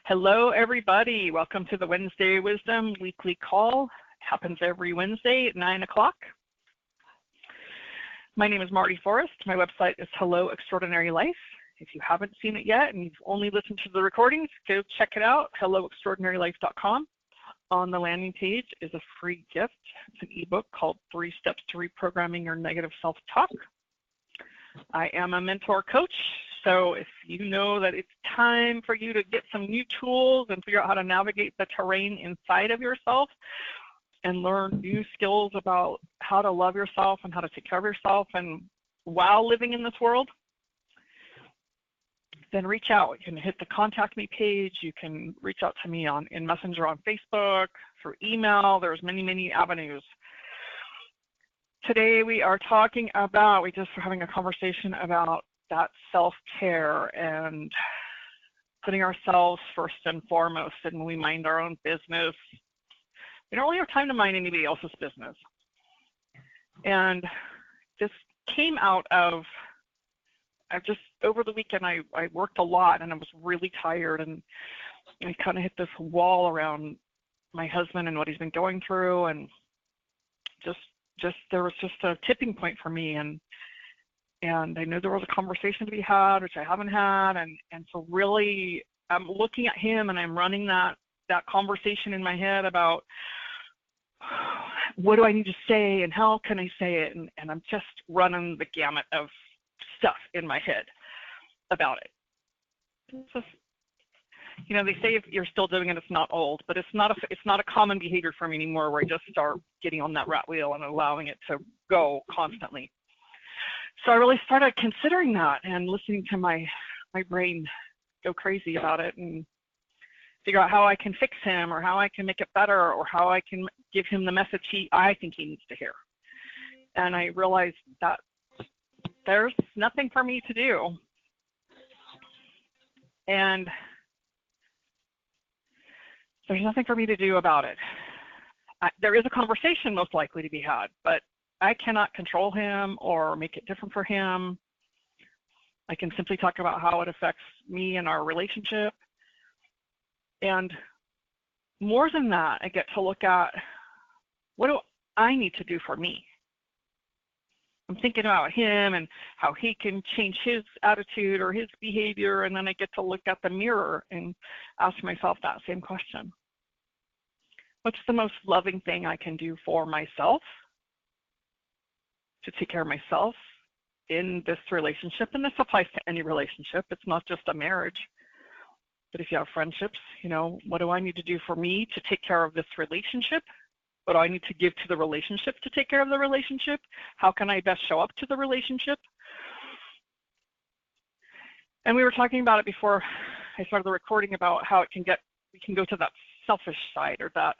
Hello, everybody. Welcome to the Wednesday Wisdom weekly call. It happens every Wednesday at 9 o'clock. My name is Marty Forrest. My website is Hello Extraordinary Life. If you haven't seen it yet and you've only listened to the recordings, go check it out, helloextraordinarylife.com. On the landing page is a free gift. It's an ebook called 3 Steps to Reprogramming Your Negative Self-Talk. I am a mentor coach. So if you know that it's time for you to get some new tools and figure out how to navigate the terrain inside of yourself and learn new skills about how to love yourself and how to take care of yourself and while living in this world, then reach out. You can hit the contact me page. You can reach out to me in Messenger on Facebook, through email. There's many avenues. Today we are talking about, we just were having a conversation about that self-care and putting ourselves first and foremost, and we mind our own business. We don't really have time to mind anybody else's business. And this came out of, over the weekend I worked a lot and I was really tired, and I kind of hit this wall around my husband and what he's been going through, and just there was just a tipping point for me, and I knew there was a conversation to be had, which I haven't had, and so really I'm looking at him and I'm running that conversation in my head about what do I need to say and how can I say it, and I'm just running the gamut of stuff in my head about it. It's just, you know, they say if you're still doing it, it's not old, but it's not a common behavior for me anymore where I just start getting on that rat wheel and allowing it to go constantly. So I really started considering that and listening to my brain go crazy about it and figure out how I can fix him or how I can make it better or how I can give him the message I think he needs to hear. And I realized that there's nothing for me to do. And there's nothing for me to do about it. There is a conversation most likely to be had, but I cannot control him or make it different for him. I can simply talk about how it affects me and our relationship. And more than that, I get to look at what do I need to do for me? I'm thinking about him and how he can change his attitude or his behavior, and then I get to look at the mirror and ask myself that same question. What's the most loving thing I can do for myself to take care of myself in this relationship? And this applies to any relationship. It's not just a marriage. But if you have friendships, you know, what do I need to do for me to take care of this relationship? What do I need to give to the relationship to take care of the relationship? How can I best show up to the relationship? And we were talking about it before I started the recording about how we can go to that selfish side, or that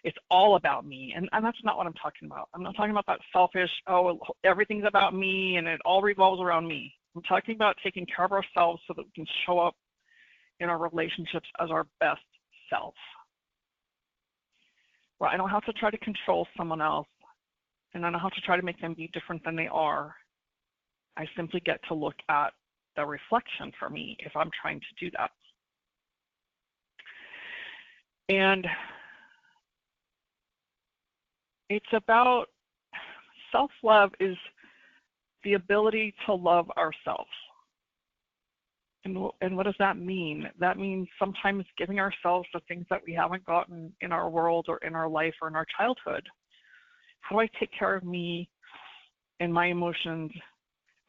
it's all about me. And that's not what I'm talking about. I'm not talking about that selfish, oh, everything's about me and it all revolves around me. I'm talking about taking care of ourselves so that we can show up in our relationships as our best self. Well, I don't have to try to control someone else, and I don't have to try to make them be different than they are. I simply get to look at the reflection for me if I'm trying to do that. And it's about self-love is the ability to love ourselves. And what does that mean? That means sometimes giving ourselves the things that we haven't gotten in our world or in our life or in our childhood. How do I take care of me and my emotions?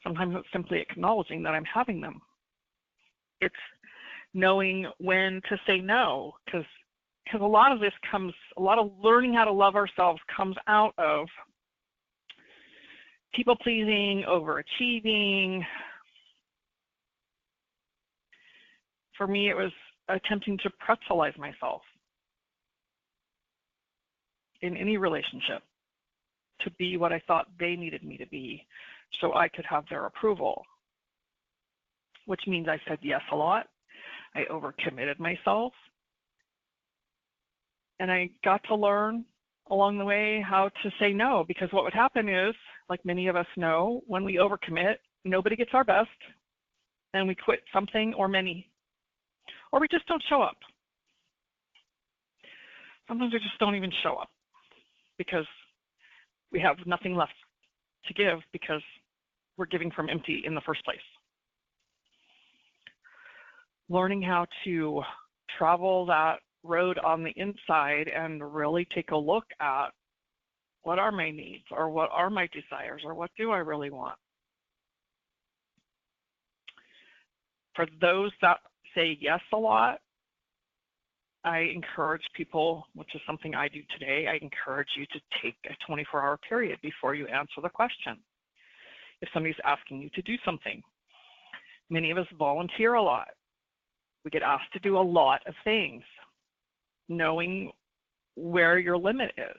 Sometimes it's simply acknowledging that I'm having them. It's knowing when to say no, because a lot of learning how to love ourselves comes out of people pleasing, overachieving. For me, it was attempting to pretzelize myself in any relationship to be what I thought they needed me to be so I could have their approval, which means I said yes a lot. I overcommitted myself. And I got to learn along the way how to say no, because what would happen is, like many of us know, when we overcommit, nobody gets our best, and we quit something or many, or we just don't show up. Sometimes we just don't even show up because we have nothing left to give because we're giving from empty in the first place. Learning how to travel that road on the inside and really take a look at what are my needs or what are my desires or what do I really want. For those that say yes a lot, I encourage people, which is something I do today, I encourage you to take a 24-hour period before you answer the question. If somebody's asking you to do something, many of us volunteer a lot. We get asked to do a lot of things, knowing where your limit is,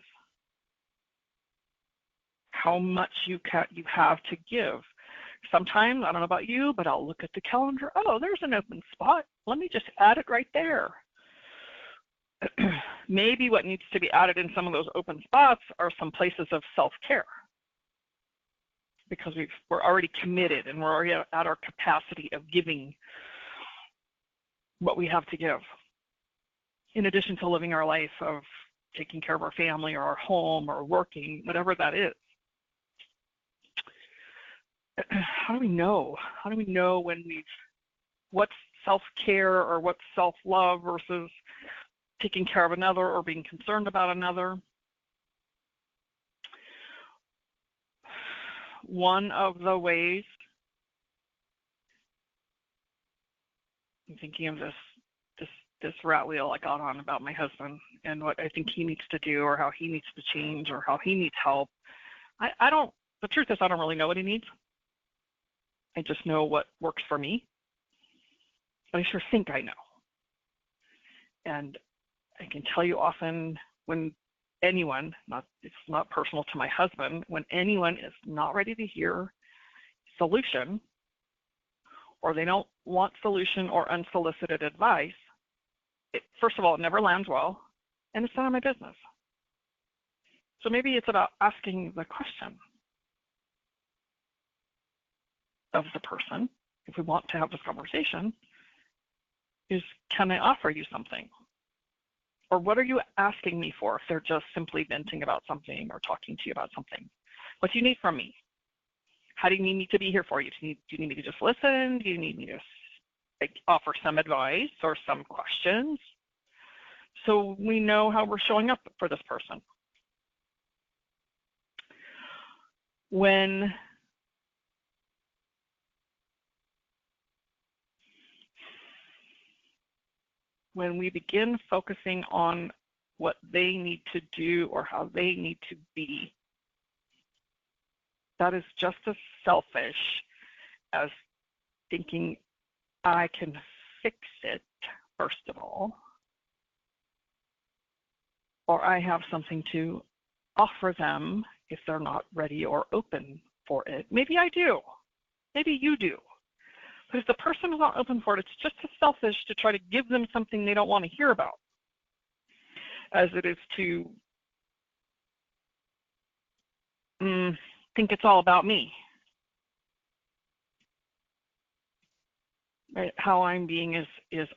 how much you have to give. Sometimes, I don't know about you, but I'll look at the calendar. Oh, there's an open spot. Let me just add it right there. Maybe what needs to be added in some of those open spots are some places of self-care, because we're already committed and we're already at our capacity of giving what we have to give, in addition to living our life of taking care of our family or our home or working, whatever that is. How do we know? How do we know what's self-care or what's self-love versus taking care of another or being concerned about another? One of the ways, I'm thinking of this rat wheel I got on about my husband and what I think he needs to do or how he needs to change or how he needs help. The truth is I don't really know what he needs. I just know what works for me. But I sure think I know. And I can tell you often when anyone, it's not personal to my husband, when anyone is not ready to hear solution, or they don't want solution or unsolicited advice, first of all, it never lands well, and it's none of my business. So maybe it's about asking the question of the person, if we want to have this conversation, is, can I offer you something? Or what are you asking me for if they're just simply venting about something or talking to you about something? What do you need from me? How do you need me to be here for you? Do you need me to just listen? Do you need me to offer some advice or some questions? So we know how we're showing up for this person. When we begin focusing on what they need to do or how they need to be, that is just as selfish as thinking I can fix it, first of all, or I have something to offer them if they're not ready or open for it. Maybe I do. Maybe you do. But if the person is not open for it, it's just as selfish to try to give them something they don't want to hear about as it is to think it's all about me. Right? How I'm being is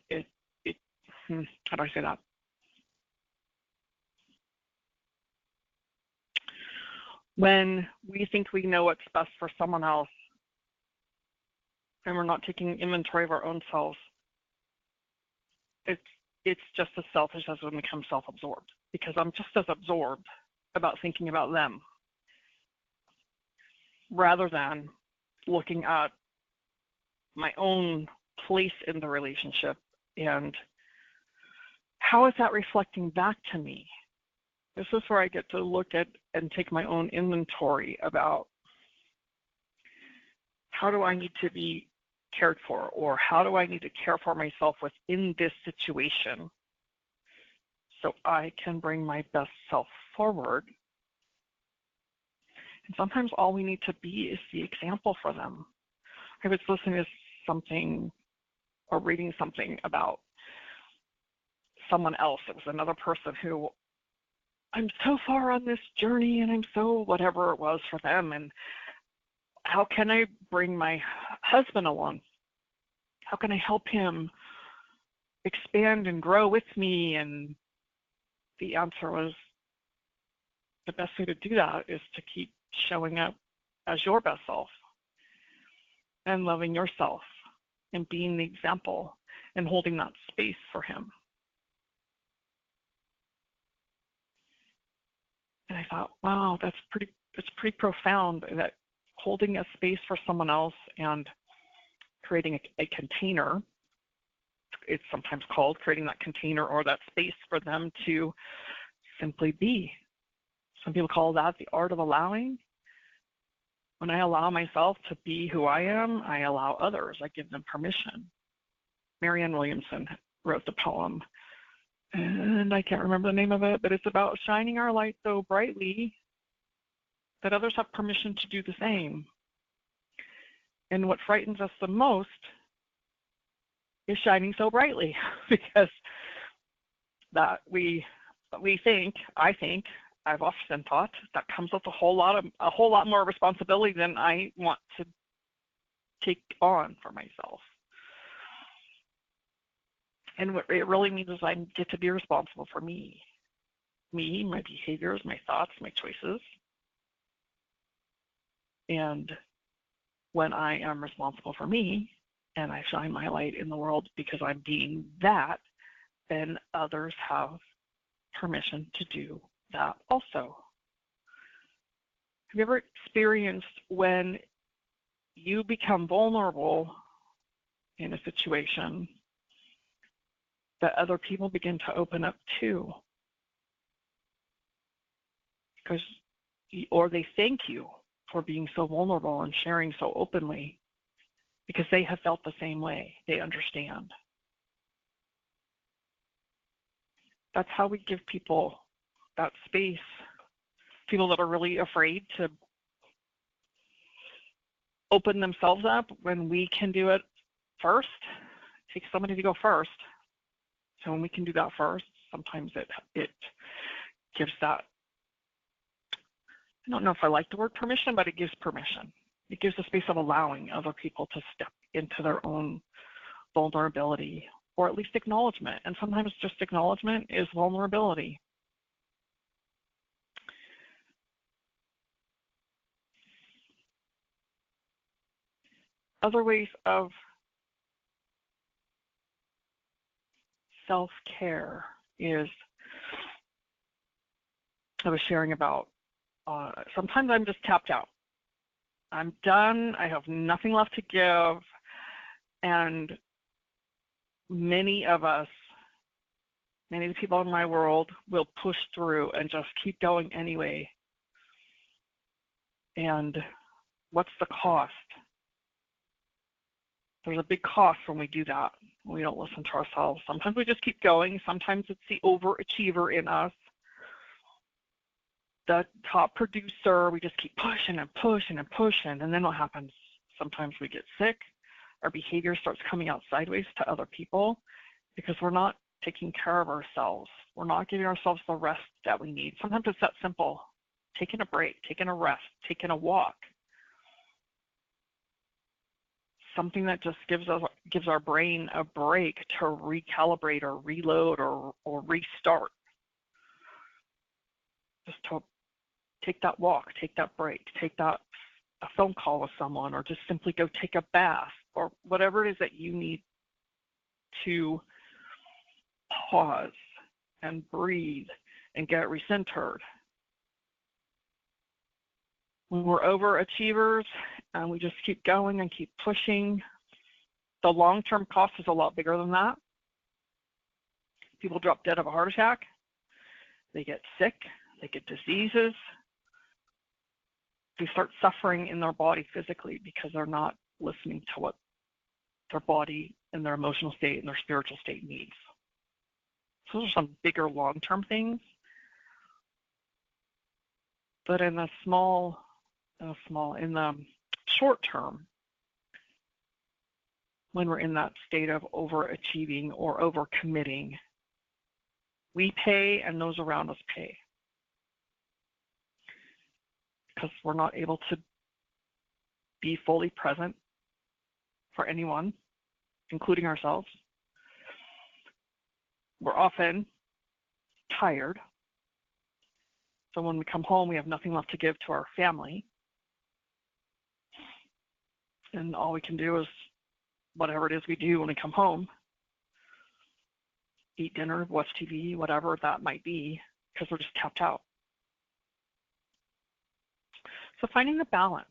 how do I say that? When we think we know what's best for someone else and we're not taking inventory of our own selves, it's just as selfish as when we become self-absorbed, because I'm just as absorbed about thinking about them rather than looking at my own place in the relationship and how is that reflecting back to me. This is where I get to look at and take my own inventory about how do I need to be cared for, or how do I need to care for myself within this situation so I can bring my best self forward. And sometimes all we need to be is the example for them. I was listening to something or reading something about someone else. It was another person who, I'm so far on this journey and I'm so whatever it was for them, and how can I bring my husband along? How can I help him expand and grow with me and the answer was the best way to do that is to keep showing up as your best self and loving yourself and being the example and holding that space for him. And I thought, wow, it's pretty profound, that holding a space for someone else and creating a container, it's sometimes called creating that container or that space for them to simply be. Some people call that the art of allowing. When I allow myself to be who I am, I allow others. I give them permission. Marianne Williamson wrote the poem, and I can't remember the name of it, but it's about shining our light so brightly that others have permission to do the same. And what frightens us the most is shining so brightly, because that I've often thought that comes with a whole lot more responsibility than I want to take on for myself. And what it really means is I get to be responsible for me, my behaviors, my thoughts, my choices. And when I am responsible for me and I shine my light in the world because I'm being that, then others have permission to do that also. Have you ever experienced when you become vulnerable in a situation that other people begin to open up too? Or they thank you for being so vulnerable and sharing so openly because they have felt the same way. They understand. That's how we give people that space. People that are really afraid to open themselves up, when we can do it first, it takes somebody to go first. So when we can do that first, sometimes it gives that, I don't know if I like the word permission, but it gives permission. It gives the space of allowing other people to step into their own vulnerability, or at least acknowledgement. And sometimes just acknowledgement is vulnerability. Other ways of self-care is, I was sharing about, sometimes I'm just tapped out. I'm done. I have nothing left to give. And many of the people in my world will push through and just keep going anyway. And what's the cost? There's a big cost when we do that. We don't listen to ourselves. Sometimes we just keep going. Sometimes it's the overachiever in us, the top producer. We just keep pushing and pushing and pushing. And then what happens? Sometimes we get sick. Our behavior starts coming out sideways to other people because we're not taking care of ourselves. We're not giving ourselves the rest that we need. Sometimes it's that simple. Taking a break, taking a rest, taking a walk. Something that just gives our brain a break to recalibrate or reload or restart. Just to take that walk, take that break, take a phone call with someone, or just simply go take a bath, or whatever it is that you need to pause and breathe and get recentered. When we're overachievers and we just keep going and keep pushing, the long-term cost is a lot bigger than that. People drop dead of a heart attack. They get sick. They get diseases. They start suffering in their body physically because they're not listening to what their body and their emotional state and their spiritual state needs. So those are some bigger long-term things. But in the in the short term, when we're in that state of overachieving or overcommitting, we pay and those around us pay. Because we're not able to be fully present for anyone, including ourselves. We're often tired So when we come home, we have nothing left to give to our family. And all we can do is whatever it is we do when we come home, eat dinner, watch TV, whatever that might be, because we're just tapped out. So finding the balance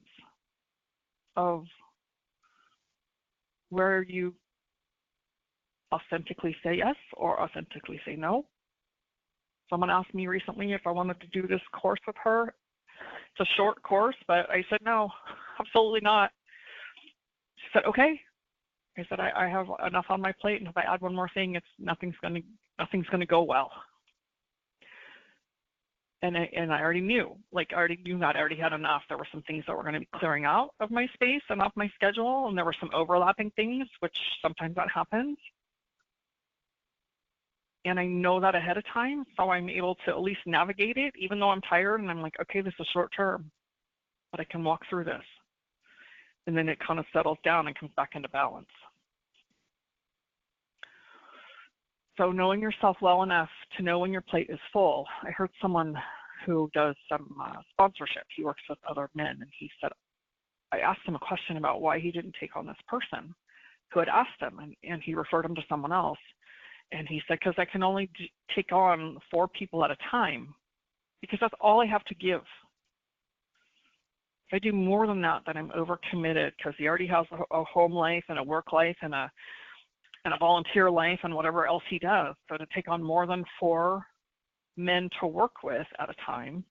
of where you authentically say yes or authentically say no. Someone asked me recently if I wanted to do this course with her. It's a short course, but I said no, absolutely not. She said, okay. I said, I have enough on my plate, and if I add one more thing, nothing's gonna go well. And I already knew, that I already had enough. There were some things that were going to be clearing out of my space and off my schedule, and there were some overlapping things, which sometimes that happens. And I know that ahead of time, so I'm able to at least navigate it, even though I'm tired, and I'm like, okay, this is short term, but I can walk through this. And then it kind of settles down and comes back into balance. So knowing yourself well enough to know when your plate is full. I heard someone who does some sponsorship. He works with other men, and he said, I asked him a question about why he didn't take on this person who had asked him, and he referred him to someone else. And he said, because I can only take on 4 people at a time, because that's all I have to give. If I do more than that, then I'm overcommitted, because he already has a home life and a work life and a volunteer life and whatever else he does. So to take on more than 4 men to work with at a time,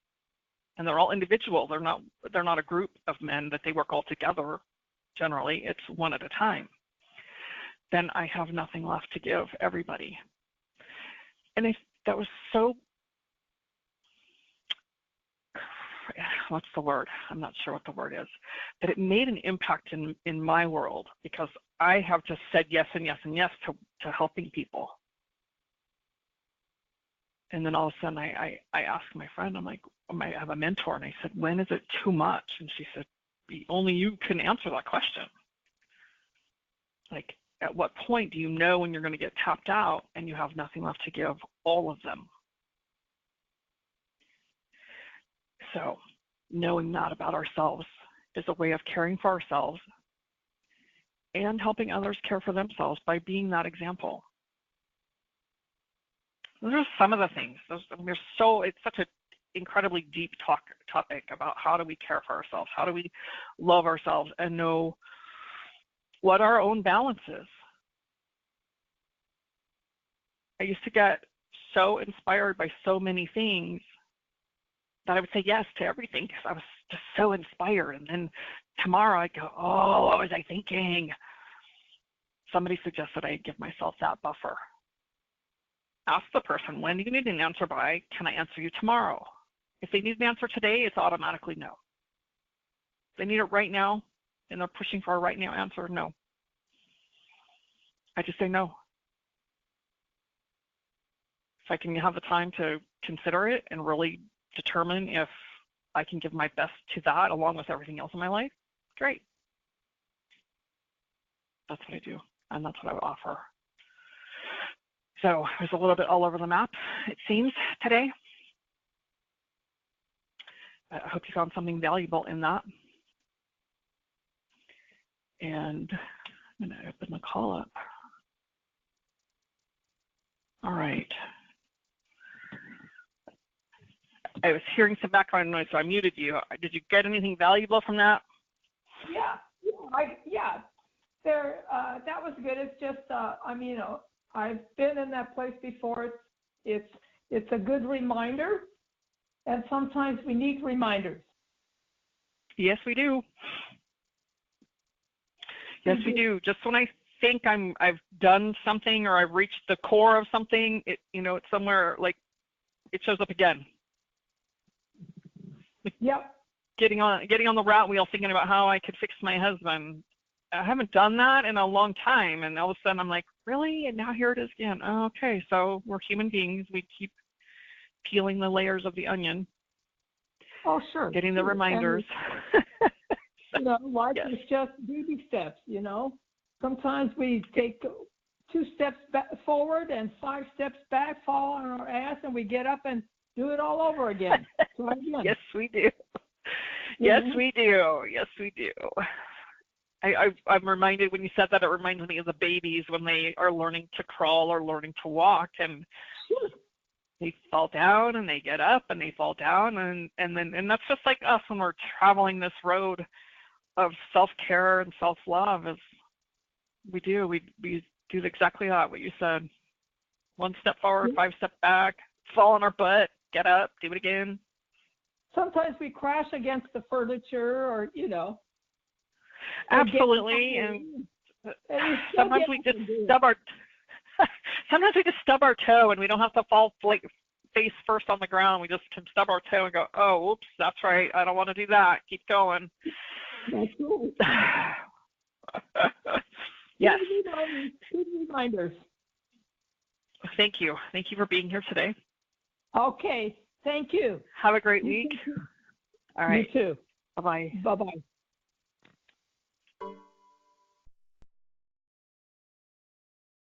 and they're all individual. They're not a group of men that they work all together. Generally, it's one at a time. Then I have nothing left to give everybody. And that was so, what's the word? I'm not sure what the word is. But it made an impact in my world, because I have just said yes and yes and yes to helping people. And then all of a sudden I asked my friend, I'm like, I have a mentor, and I said, when is it too much? And she said, only you can answer that question. Like, at what point do you know when you're going to get tapped out and you have nothing left to give all of them? So knowing that about ourselves is a way of caring for ourselves and helping others care for themselves by being that example. Those are some of the things. It's such an incredibly deep topic about how do we care for ourselves, how do we love ourselves and know what our own balance is. I used to get so inspired by so many things that I would say yes to everything because I was just so inspired. And then tomorrow I'd go, oh, what was I thinking? Somebody suggested I give myself that buffer. Ask the person, when do you need an answer by? Can I answer you tomorrow? If they need an answer today, it's automatically no. If they need it right now and they're pushing for a right now answer, no. I just say no. If I can have the time to consider it and really determine if I can give my best to that along with everything else in my life, great. That's what I do, and that's what I would offer. So there's a little bit all over the map, it seems, today. I hope you found something valuable in that. And I'm going to open the call up. All right. I was hearing some background noise, so I muted you. Did you get anything valuable from that? Yeah. That was good. It's just, I've been in that place before. It's a good reminder, and sometimes we need reminders. Yes, we do. Yes, we do. Just when I think I've done something or I've reached the core of something, it's somewhere like it shows up again. Yep. Getting on the rat wheel, thinking about how I could fix my husband. I haven't done that in a long time, and all of a sudden I'm like, really? And now here it is again. Oh, okay, so we're human beings. We keep peeling the layers of the onion. Oh, sure. Getting the reminders. Life is just baby steps. Sometimes we take 2 steps forward and 5 steps back, fall on our ass, and we get up and do it all over again. Try again. Yes, we do. Yes, we do. Yes, we do. I'm reminded when you said that, it reminds me of the babies when they are learning to crawl or learning to walk, and they fall down and they get up and they fall down, and that's just like us when we're traveling this road of self-care and self-love. Is we do exactly that, what you said. One step forward, 5 steps back, fall on our butt, get up, do it again. Sometimes we crash against the furniture, or Absolutely, and sometimes we just stub our toe, and we don't have to fall face first on the ground. We just can stub our toe and go, oh, oops, that's right, I don't want to do that. Keep going. That's cool. Yes. Good reminders. Thank you. Thank you for being here today. Okay. Thank you. Have a great week. All right. You too. Bye-bye. Bye-bye.